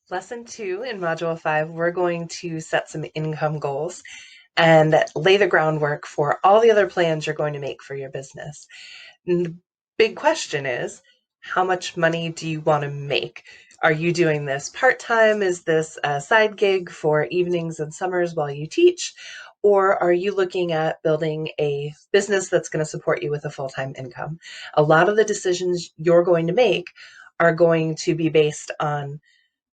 Lesson 2 in Module 5, we're going to set some income goals and lay the groundwork for all the other plans you're going to make for your business. And the big question is, how much money do you want to make? Are you doing this part-time? Is this a side gig for evenings and summers while you teach? Or are you looking at building a business that's going to support you with a full-time income? A lot of the decisions you're going to make are going to be based on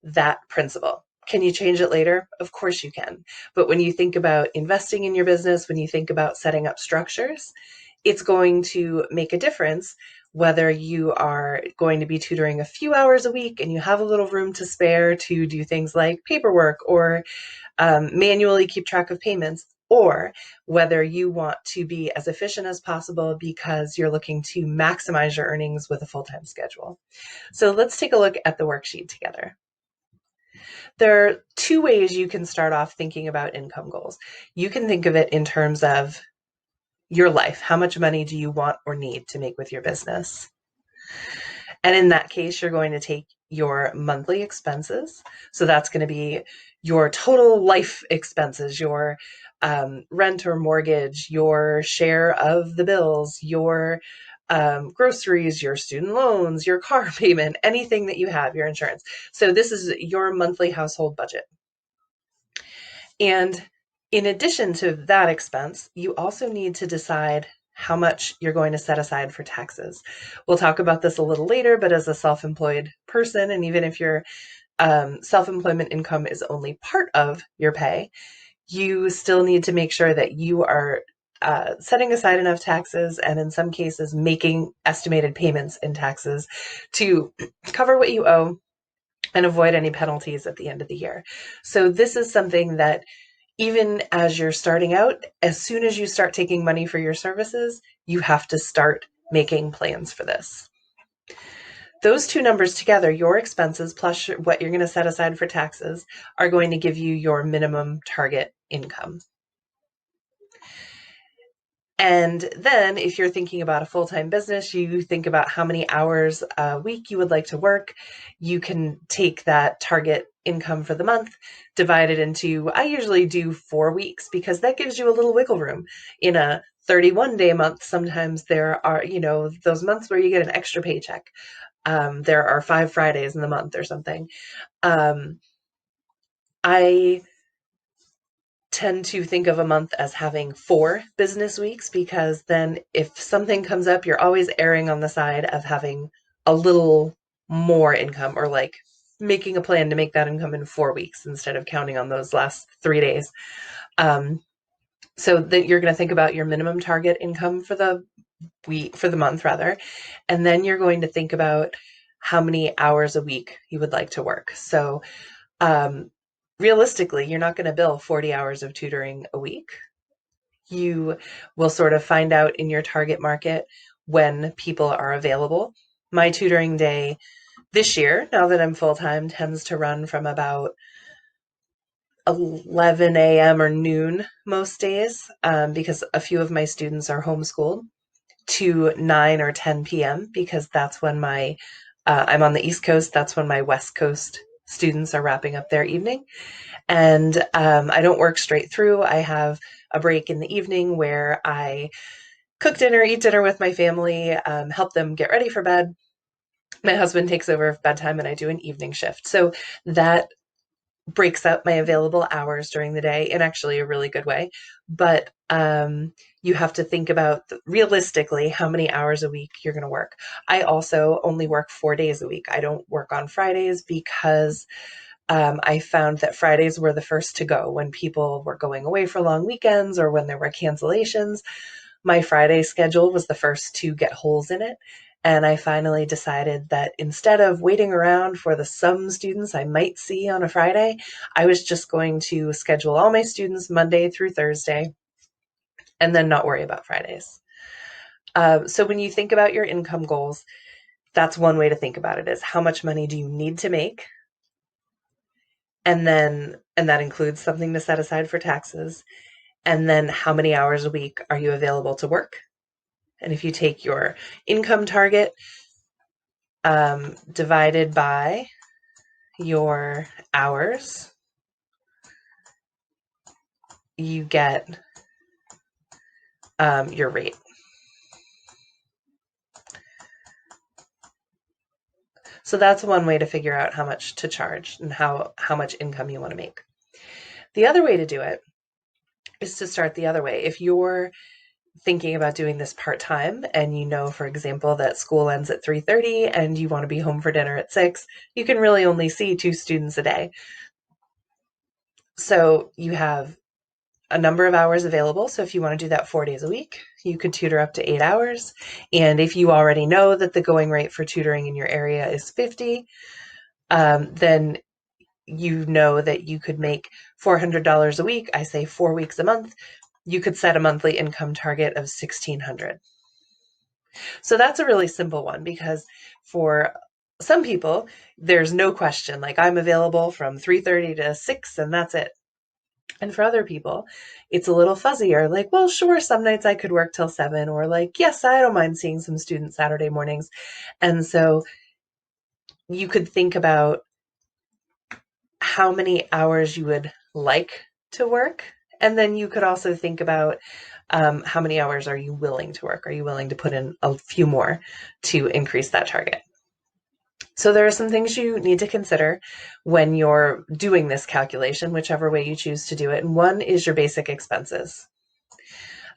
that principle. Can you change it later? Of course you can. But when you think about investing in your business, when you think about setting up structures, it's going to make a difference whether you are going to be tutoring a few hours a week and you have a little room to spare to do things like paperwork or manually keep track of payments, or whether you want to be as efficient as possible because you're looking to maximize your earnings with a full-time schedule. So let's take a look at the worksheet together. There are two ways you can start off thinking about income goals. You can think of it in terms of your life. How much money do you want or need to make with your business? And in that case, you're going to take your monthly expenses. So that's going to be your total life expenses, your rent or mortgage, your share of the bills, your groceries, your student loans, your car payment, anything that you have, your insurance. So this is your monthly household budget. And in addition to that expense, you also need to decide how much you're going to set aside for taxes. We'll talk about this a little later, but as a self-employed person, and even if your self-employment income is only part of your pay, you still need to make sure that you are setting aside enough taxes and in some cases making estimated payments in taxes to cover what you owe and avoid any penalties at the end of the year. So this is something that even as you're starting out, as soon as you start taking money for your services, you have to start making plans for this. Those two numbers together, your expenses plus what you're going to set aside for taxes, are going to give you your minimum target income. And then if you're thinking about a full-time business, you think about how many hours a week you would like to work. You can take that target income for the month, divide it into, I usually do 4 weeks because that gives you a little wiggle room. In a 31-day month, sometimes there are, those months where you get an extra paycheck. There are 5 Fridays in the month or something. I tend to think of a month as having 4 business weeks because then if something comes up, you're always erring on the side of having a little more income or like making a plan to make that income in 4 weeks instead of counting on those last 3 days. So that you're going to think about your minimum target income for the month rather, and then you're going to think about how many hours a week you would like to work. So realistically, you're not going to bill 40 hours of tutoring a week. You will sort of find out in your target market when people are available. My tutoring day this year, now that I'm full-time, tends to run from about 11 a.m. or noon most days because a few of my students are homeschooled, to 9 or 10 p.m. because that's when I'm on the East Coast, that's when my West Coast students are wrapping up their evening. And I don't work straight through. I have a break in the evening where I cook dinner, eat dinner with my family, help them get ready for bed. My husband takes over bedtime and I do an evening shift. So that breaks up my available hours during the day in actually a really good way. But you have to think about realistically how many hours a week you're going to work. I also only work 4 days a week. I don't work on Fridays because I found that Fridays were the first to go when people were going away for long weekends or when there were cancellations. My Friday schedule was the first to get holes in it. And I finally decided that instead of waiting around for the some students I might see on a Friday, I was just going to schedule all my students Monday through Thursday and then not worry about Fridays. So when you think about your income goals, that's one way to think about it, is how much money do you need to make? And that includes something to set aside for taxes. And then how many hours a week are you available to work? And if you take your income target divided by your hours, you get your rate. So that's one way to figure out how much to charge and how much income you want to make. The other way to do it is to start the other way. If you're thinking about doing this part-time and you know, for example, that school ends at 3:30 and you want to be home for dinner at 6, you can really only see 2 students a day. So you have a number of hours available. So if you want to do that 4 days a week, you could tutor up to 8 hours. And if you already know that the going rate for tutoring in your area is 50, then you know that you could make $400 a week. I say 4 weeks a month. You could set a monthly income target of $1,600. So that's a really simple one because for some people, there's no question, like I'm available from 3:30 to 6 and that's it. And for other people, it's a little fuzzier, like, well, sure, some nights I could work till 7, or like, yes, I don't mind seeing some students Saturday mornings. And so you could think about how many hours you would like to work. And then you could also think about how many hours are you willing to work? Are you willing to put in a few more to increase that target? So there are some things you need to consider when you're doing this calculation, whichever way you choose to do it. And one is your basic expenses.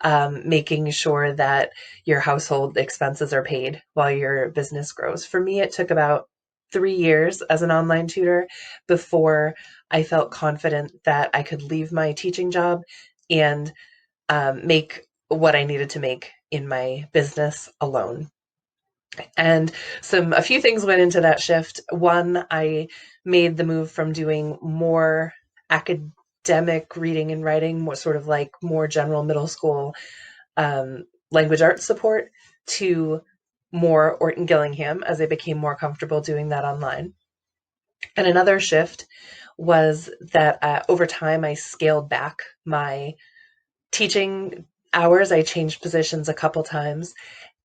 Making sure that your household expenses are paid while your business grows. For me, it took about 3 years as an online tutor before I felt confident that I could leave my teaching job and make what I needed to make in my business alone. And a few things went into that shift. One, I made the move from doing more academic reading and writing, more sort of like more general middle school language arts support, to more Orton Gillingham as I became more comfortable doing that online. And another shift was that over time I scaled back my teaching hours. I changed positions a couple times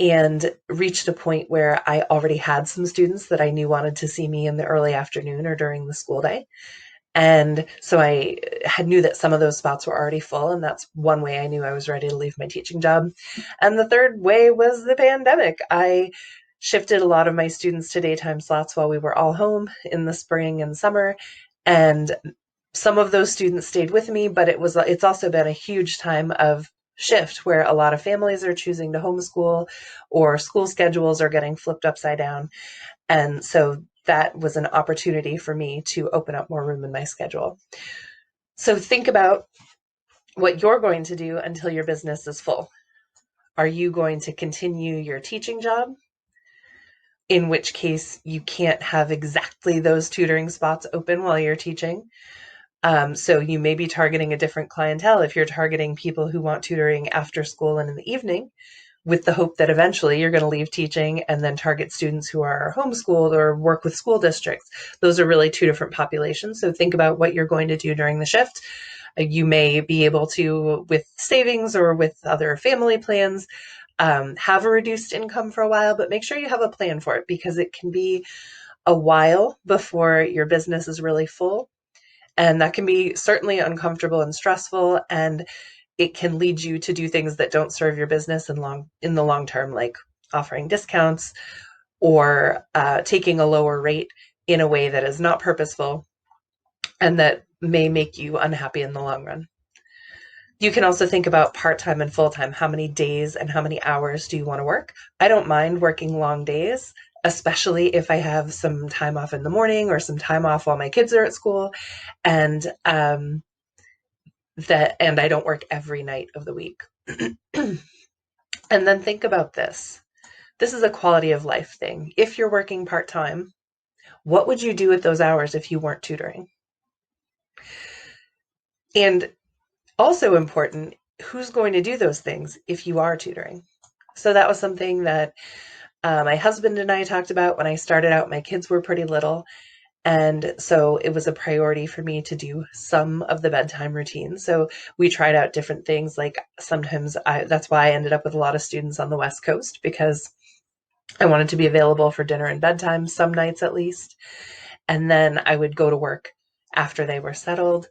and reached a point where I already had some students that I knew wanted to see me in the early afternoon or during the school day. And so I knew that some of those spots were already full, and that's one way I knew I was ready to leave my teaching job. And the third way was the pandemic. I shifted a lot of my students to daytime slots while we were all home in the spring and summer, and some of those students stayed with me, but it's also been a huge time of shift where a lot of families are choosing to homeschool or school schedules are getting flipped upside down. And so that was an opportunity for me to open up more room in my schedule. So think about what you're going to do until your business is full. Are you going to continue your teaching job? In which case you can't have exactly those tutoring spots open while you're teaching. So you may be targeting a different clientele. If you're targeting people who want tutoring after school and in the evening, with the hope that eventually you're going to leave teaching and then target students who are homeschooled or work with school districts. Those are really two different populations. So think about what you're going to do during the shift. You may be able to, with savings or with other family plans, have a reduced income for a while, but make sure you have a plan for it because it can be a while before your business is really full. And that can be certainly uncomfortable and stressful, and it can lead you to do things that don't serve your business in the long term, like offering discounts or taking a lower rate in a way that is not purposeful and that may make you unhappy in the long run. You can also think about part-time and full-time. How many days and how many hours do you want to work? I don't mind working long days, especially if I have some time off in the morning or some time off while my kids are at school, and and I don't work every night of the week. And then think about this. This is a quality of life thing. If you're working part-time, what would you do with those hours if you weren't tutoring? And also important, who's going to do those things if you are tutoring? So that was something that my husband and I talked about when I started out. My kids were pretty little. And so it was a priority for me to do some of the bedtime routines. So we tried out different things. Like sometimes that's why I ended up with a lot of students on the West Coast, because I wanted to be available for dinner and bedtime some nights at least. and then I would go to work after they were settled.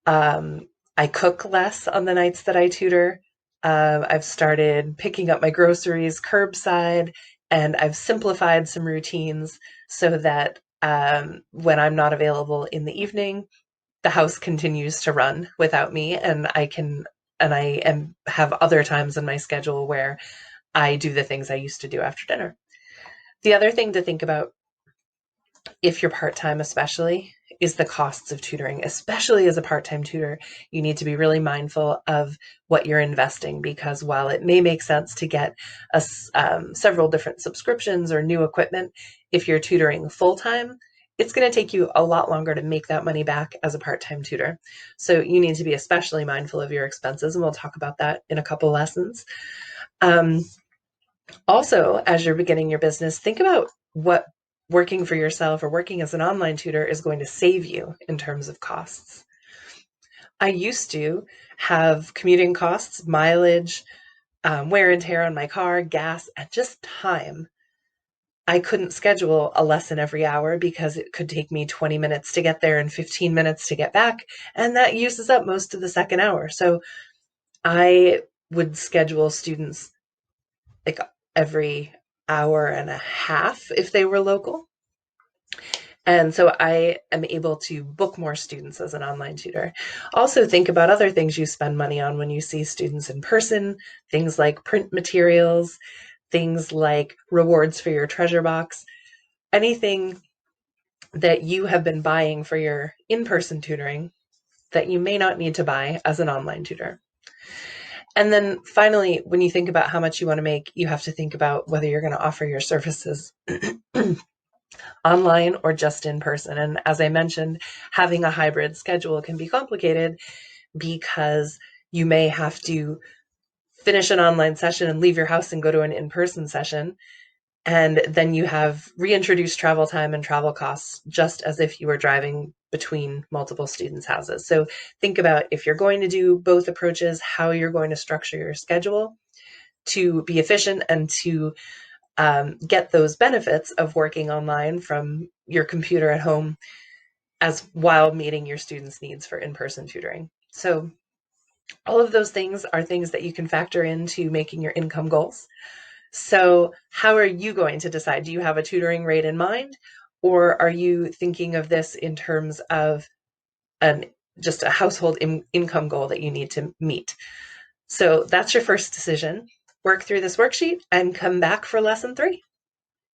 I cook less on the nights that I tutor. I've started picking up my groceries curbside, and I've simplified some routines so that when I'm not available in the evening, the house continues to run without me, and I have other times in my schedule where I do the things I used to do after dinner. The other thing to think about, if you're part-time especially, is the costs of tutoring. Especially as a part-time tutor, you need to be really mindful of what you're investing, because while it may make sense to get several different subscriptions or new equipment, if you're tutoring full-time, it's going to take you a lot longer to make that money back as a part-time tutor. So you need to be especially mindful of your expenses, and we'll talk about that in a couple lessons. Also, as you're beginning your business, think about what working for yourself or working as an online tutor is going to save you in terms of costs. I used to have commuting costs, mileage, wear and tear on my car, gas, and just time. I couldn't schedule a lesson every hour because it could take me 20 minutes to get there and 15 minutes to get back, and that uses up most of the second hour. So I would schedule students like every hour and a half if they were local. And so I am able to book more students as an online tutor. Also, think about other things you spend money on when you see students in person, things like print materials, things like rewards for your treasure box, anything that you have been buying for your in-person tutoring that you may not need to buy as an online tutor. And then finally, when you think about how much you want to make, you have to think about whether you're going to offer your services online or just in person. And as I mentioned, having a hybrid schedule can be complicated because you may have to finish an online session and leave your house and go to an in-person session. And then you have reintroduced travel time and travel costs, just as if you were driving between multiple students' houses. So think about, if you're going to do both approaches, how you're going to structure your schedule to be efficient and to get those benefits of working online from your computer at home, as while meeting your students' needs for in-person tutoring. So all of those things are things that you can factor into making your income goals. So how are you going to decide? Do you have a tutoring rate in mind, or are you thinking of this in terms of just a household income goal that you need to meet? So that's your first decision. Work through this worksheet and come back for lesson 3.